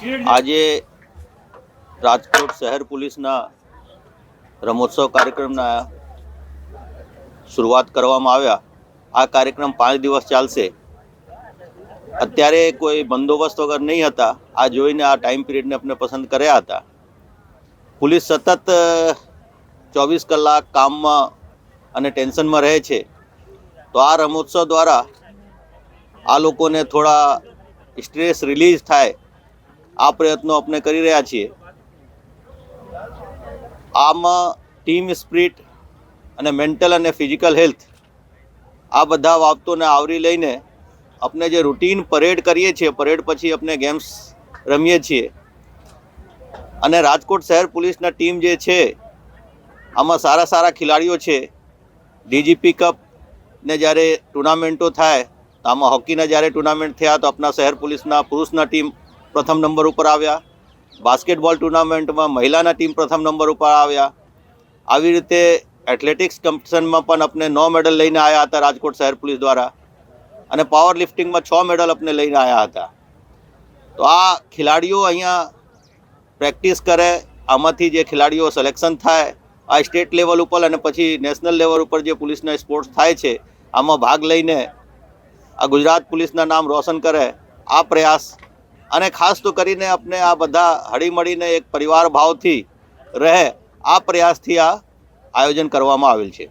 આજે રાજકોટ શહેર પોલીસના રમોત્સવ કાર્યક્રમના શરૂઆત કરવામાં આવ્યા। આ કાર્યક્રમ 5 દિવસ ચાલશે। અત્યારે કોઈ બંદોબસ્ત વગર નહીં હતા। આ જોઈને આ ટાઈમ પીરિયડને આપણે પસંદ કર્યા હતા। પોલીસ સતત 24 કલાક કામમાં અને ટેન્શનમાં રહે છે, તો આ રમોત્સવ દ્વારા આ લોકોને થોડા સ્ટ્રેસ રિલીઝ થાય આ પ્રયત્નો આપણે કરી રહ્યા છીએ। આમાં ટીમ સ્પિરિટ અને મેન્ટલ અને ફિઝિકલ હેલ્થ આ બધા બાબતોને આવરી લઈને આપણે જે રૂટીન પરેડ કરીએ છીએ, પરેડ પછી આપણે ગેમ્સ રમીએ છીએ। અને રાજકોટ શહેર પોલીસના ટીમ જે છે આમાં સારા સારા ખેલાડીઓ છે। ડીજીપી કપ ને જ્યારે ટુર્નામેન્ટો થાય તો આમાં હોકીના જ્યારે ટુર્નામેન્ટ થયા તો આપણા શહેર પોલીસના પુરુષના ટીમ પ્રથમ નંબર ઉપર આવ્યા। બાસ્કેટબોલ ટુર્નામેન્ટમાં મહિલાના ટીમ પ્રથમ નંબર ઉપર આવ્યા। આવી રીતે એથ્લેટિક્સ કોમ્પિટિશનમાં પણ આપણે 9 મેડલ લઈને આવ્યા હતા રાજકોટ શહેર પોલીસ દ્વારા, અને પાવર લિફ્ટિંગમાં 6 મેડલ આપણે લઈને આવ્યા હતા। તો આ ખેલાડીઓ અહીંયા પ્રેક્ટિસ કરે, આમાંથી જે ખેલાડીઓ સિલેક્શન થાય આ સ્ટેટ લેવલ ઉપર અને પછી નેશનલ લેવલ ઉપર જે પોલીસના સ્પોર્ટ્સ થાય છે આમાં ભાગ લઈને આ ગુજરાત પોલીસના નામ રોશન કરે આ પ્રયાસ, અને ખાસ તો કરીને આપણે આ બધા હળીમળીને એક પરિવાર ભાવથી રહે આ પ્રયાસથી આ આયોજન કરવામાં આવેલ છે।